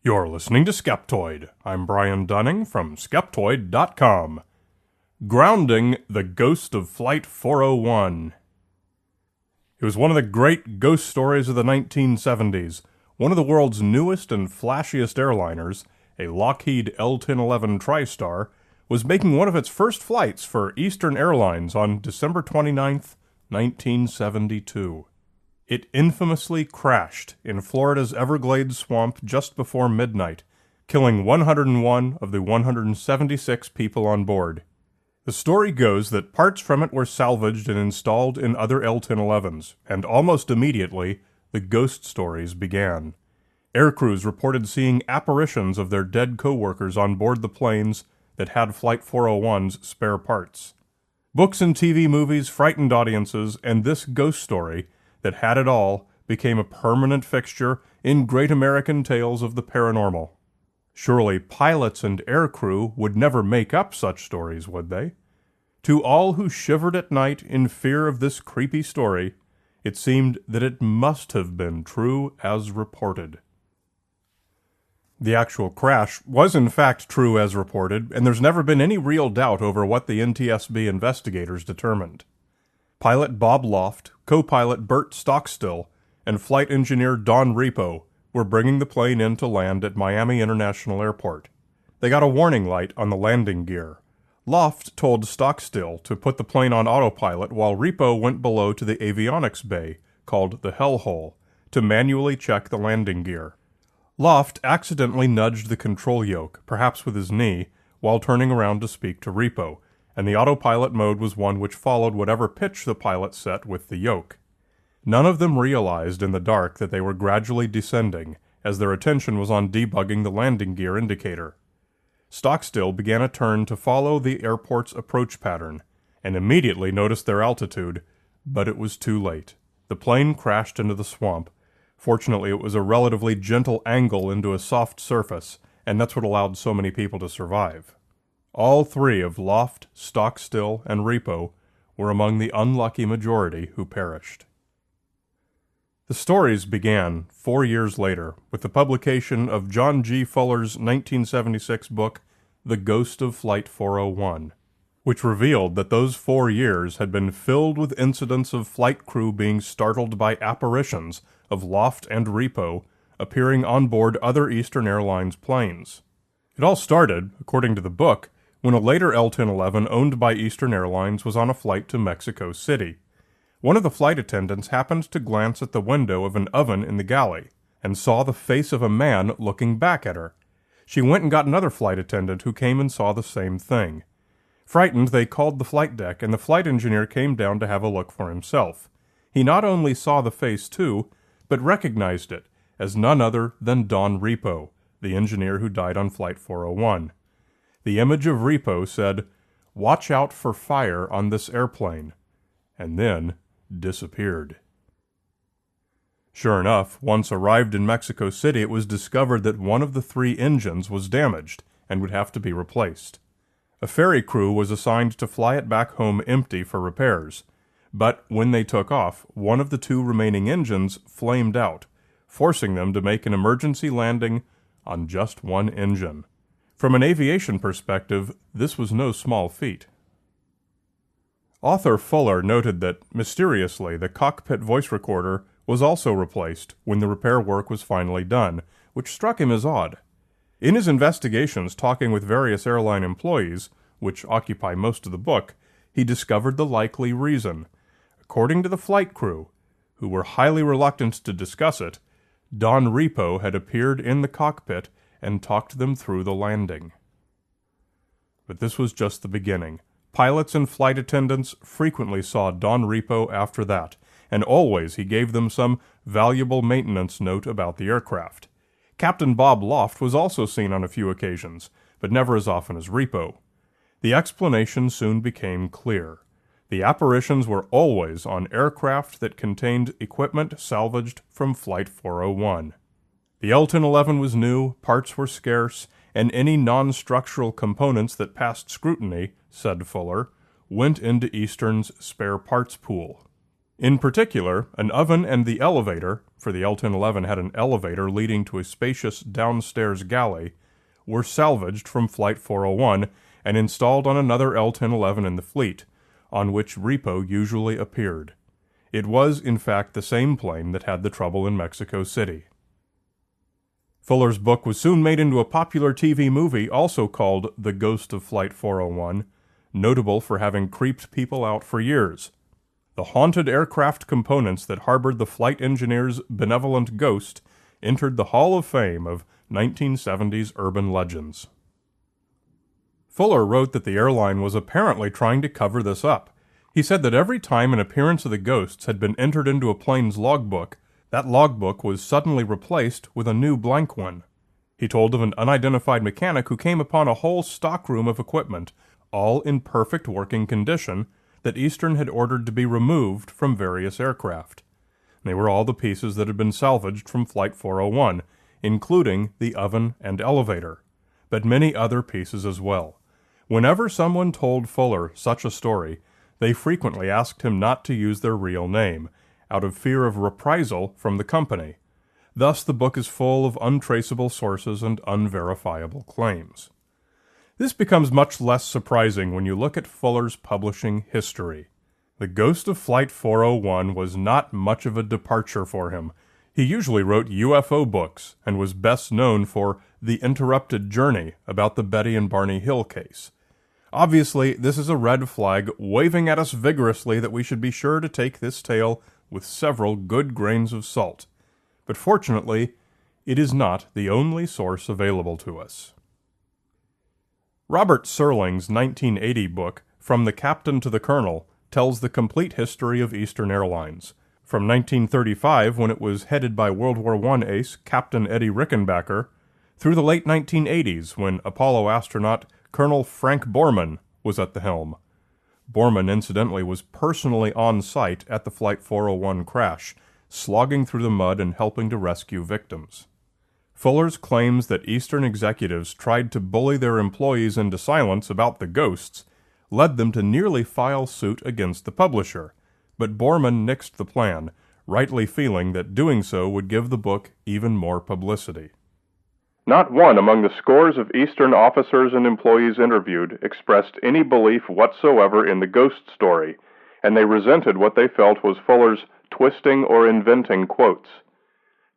You're listening to Skeptoid. I'm Brian Dunning from Skeptoid.com. Grounding the Ghost of Flight 401. It was one of the great ghost stories of the 1970s. One of the world's newest and flashiest airliners, a Lockheed L-1011 TriStar, was making one of its first flights for Eastern Airlines on December 29, 1972. It infamously crashed in Florida's Everglades swamp just before midnight, killing 101 of the 176 people on board. The story goes that parts from it were salvaged and installed in other L-1011s, and almost immediately, the ghost stories began. Aircrews reported seeing apparitions of their dead co-workers on board the planes that had Flight 401's spare parts. Books and TV movies frightened audiences, and this ghost story that had it all became a permanent fixture in great American tales of the paranormal. Surely pilots and aircrew would never make up such stories, would they? To all who shivered at night in fear of this creepy story, it seemed that it must have been true as reported. The actual crash was in fact true as reported, and there's never been any real doubt over what the NTSB investigators determined. Pilot Bob Loft, co-pilot Bert Stockstill, and flight engineer Don Repo were bringing the plane in to land at Miami International Airport. They got a warning light on the landing gear. Loft told Stockstill to put the plane on autopilot while Repo went below to the avionics bay, called the Hellhole, to manually check the landing gear. Loft accidentally nudged the control yoke, perhaps with his knee, while turning around to speak to Repo, and the autopilot mode was one which followed whatever pitch the pilot set with the yoke. None of them realized in the dark that they were gradually descending, as their attention was on debugging the landing gear indicator. Stockstill began a turn to follow the airport's approach pattern, and immediately noticed their altitude, but it was too late. The plane crashed into the swamp. Fortunately, it was a relatively gentle angle into a soft surface, and that's what allowed so many people to survive. All three of Loft, Stockstill, and Repo were among the unlucky majority who perished. The stories began 4 years later with the publication of John G. Fuller's 1976 book, The Ghost of Flight 401, which revealed that those 4 years had been filled with incidents of flight crew being startled by apparitions of Loft and Repo appearing on board other Eastern Airlines planes. It all started, according to the book, when a later L-1011 owned by Eastern Airlines was on a flight to Mexico City. One of the flight attendants happened to glance at the window of an oven in the galley and saw the face of a man looking back at her. She went and got another flight attendant who came and saw the same thing. Frightened, they called the flight deck, and the flight engineer came down to have a look for himself. He not only saw the face too, but recognized it as none other than Don Repo, the engineer who died on Flight 401. The image of Repo said, "Watch out for fire on this airplane," and then disappeared. Sure enough, once arrived in Mexico City, it was discovered that one of the 3 engines was damaged and would have to be replaced. A ferry crew was assigned to fly it back home empty for repairs, but when they took off, one of the 2 remaining engines flamed out, forcing them to make an emergency landing on just one engine. From an aviation perspective, this was no small feat. Author Fuller noted that, mysteriously, the cockpit voice recorder was also replaced when the repair work was finally done, which struck him as odd. In his investigations talking with various airline employees, which occupy most of the book, he discovered the likely reason. According to the flight crew, who were highly reluctant to discuss it, Don Repo had appeared in the cockpit and talked them through the landing. But this was just the beginning. Pilots and flight attendants frequently saw Don Repo after that, and always he gave them some valuable maintenance note about the aircraft. Captain Bob Loft was also seen on a few occasions, but never as often as Repo. The explanation soon became clear. The apparitions were always on aircraft that contained equipment salvaged from Flight 401. The L-1011 was new, parts were scarce, and any non-structural components that passed scrutiny, said Fuller, went into Eastern's spare parts pool. In particular, an oven and the elevator, for the L-1011 had an elevator leading to a spacious downstairs galley, were salvaged from Flight 401 and installed on another L-1011 in the fleet, on which repo usually appeared. It was, in fact, the same plane that had the trouble in Mexico City. Fuller's book was soon made into a popular TV movie also called The Ghost of Flight 401, notable for having creeped people out for years. The haunted aircraft components that harbored the flight engineer's benevolent ghost entered the Hall of Fame of 1970s urban legends. Fuller wrote that the airline was apparently trying to cover this up. He said that every time an appearance of the ghosts had been entered into a plane's logbook, that logbook was suddenly replaced with a new blank one. He told of an unidentified mechanic who came upon a whole stockroom of equipment, all in perfect working condition, that Eastern had ordered to be removed from various aircraft. They were all the pieces that had been salvaged from Flight 401, including the oven and elevator, but many other pieces as well. Whenever someone told Fuller such a story, they frequently asked him not to use their real name, out of fear of reprisal from the company. Thus the book is full of untraceable sources and unverifiable claims. This becomes much less surprising when you look at Fuller's publishing history. The Ghost of Flight 401 was not much of a departure for him. He usually wrote UFO books and was best known for The Interrupted Journey about the Betty and Barney Hill case. Obviously, this is a red flag waving at us vigorously that we should be sure to take this tale with several good grains of salt. But fortunately, it is not the only source available to us. Robert Serling's 1980 book, From the Captain to the Colonel, tells the complete history of Eastern Airlines. From 1935, when it was headed by World War I ace Captain Eddie Rickenbacker, through the late 1980s, when Apollo astronaut Colonel Frank Borman was at the helm. Borman, incidentally, was personally on site at the Flight 401 crash, slogging through the mud and helping to rescue victims. Fuller's claims that Eastern executives tried to bully their employees into silence about the ghosts led them to nearly file suit against the publisher, but Borman nixed the plan, rightly feeling that doing so would give the book even more publicity. Not one among the scores of Eastern officers and employees interviewed expressed any belief whatsoever in the ghost story, and they resented what they felt was Fuller's twisting or inventing quotes.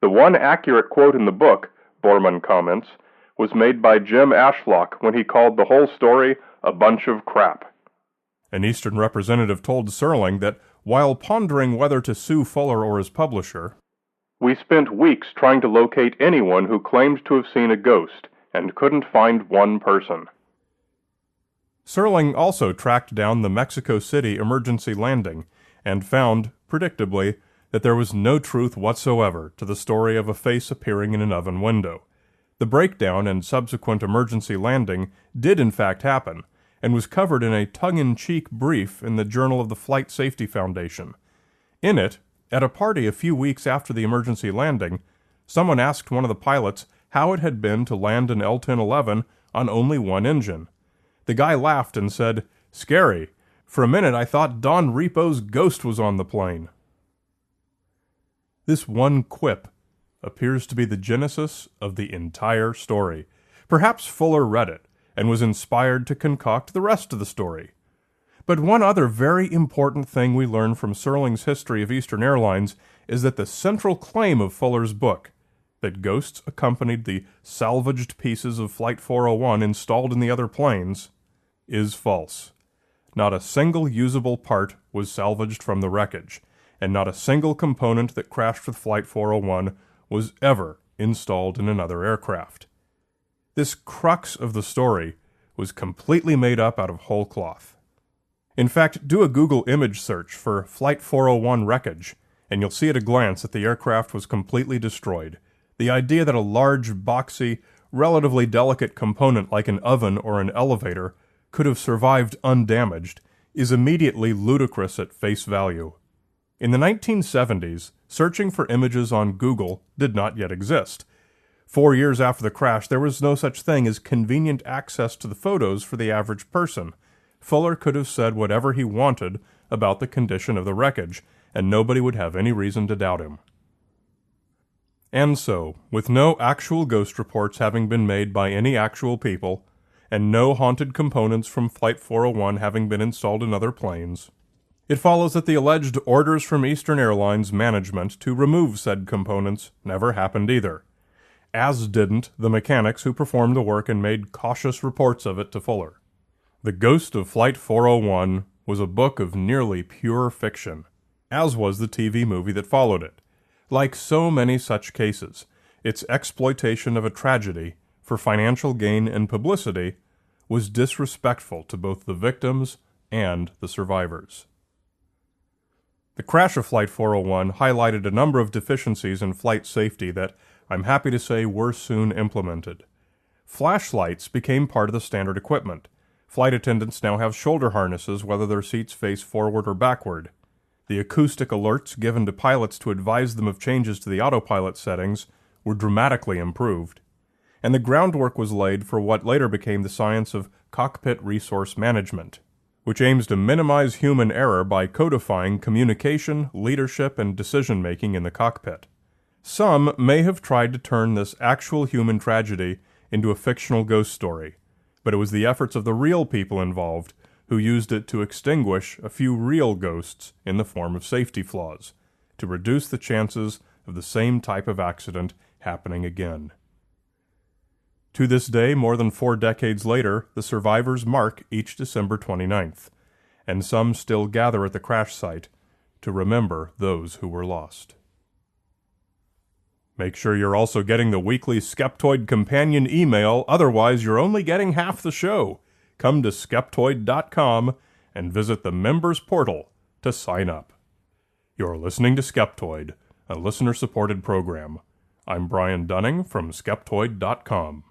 The one accurate quote in the book, Borman comments, was made by Jim Ashlock when he called the whole story a bunch of crap. An Eastern representative told Serling that while pondering whether to sue Fuller or his publisher, "We spent weeks trying to locate anyone who claimed to have seen a ghost, and couldn't find one person." Serling also tracked down the Mexico City emergency landing, and found, predictably, that there was no truth whatsoever to the story of a face appearing in an oven window. The breakdown and subsequent emergency landing did in fact happen, and was covered in a tongue-in-cheek brief in the Journal of the Flight Safety Foundation. In it, at a party a few weeks after the emergency landing, someone asked one of the pilots how it had been to land an L-1011 on only one engine. The guy laughed and said, "Scary. For a minute I thought Don Repo's ghost was on the plane." This one quip appears to be the genesis of the entire story. Perhaps Fuller read it and was inspired to concoct the rest of the story. But one other very important thing we learn from Serling's history of Eastern Airlines is that the central claim of Fuller's book, that ghosts accompanied the salvaged pieces of Flight 401 installed in the other planes, is false. Not a single usable part was salvaged from the wreckage, and not a single component that crashed with Flight 401 was ever installed in another aircraft. This crux of the story was completely made up out of whole cloth. In fact, do a Google image search for Flight 401 wreckage, and you'll see at a glance that the aircraft was completely destroyed. The idea that a large, boxy, relatively delicate component like an oven or an elevator could have survived undamaged is immediately ludicrous at face value. In the 1970s, searching for images on Google did not yet exist. 4 years after the crash, there was no such thing as convenient access to the photos for the average person. Fuller could have said whatever he wanted about the condition of the wreckage, and nobody would have any reason to doubt him. And so, with no actual ghost reports having been made by any actual people, and no haunted components from Flight 401 having been installed in other planes, it follows that the alleged orders from Eastern Airlines management to remove said components never happened either, as didn't the mechanics who performed the work and made cautious reports of it to Fuller. The Ghost of Flight 401 was a book of nearly pure fiction, as was the TV movie that followed it. Like so many such cases, its exploitation of a tragedy for financial gain and publicity was disrespectful to both the victims and the survivors. The crash of Flight 401 highlighted a number of deficiencies in flight safety that I'm happy to say were soon implemented. Flashlights became part of the standard equipment. Flight attendants now have shoulder harnesses whether their seats face forward or backward. The acoustic alerts given to pilots to advise them of changes to the autopilot settings were dramatically improved, and the groundwork was laid for what later became the science of cockpit resource management, which aims to minimize human error by codifying communication, leadership, and decision-making in the cockpit. Some may have tried to turn this actual human tragedy into a fictional ghost story, but it was the efforts of the real people involved who used it to extinguish a few real ghosts in the form of safety flaws, to reduce the chances of the same type of accident happening again. To this day, more than 4 decades later, the survivors mark each December 29th, and some still gather at the crash site to remember those who were lost. Make sure you're also getting the weekly Skeptoid companion email, otherwise you're only getting half the show. Come to Skeptoid.com and visit the members portal to sign up. You're listening to Skeptoid, a listener-supported program. I'm Brian Dunning from Skeptoid.com.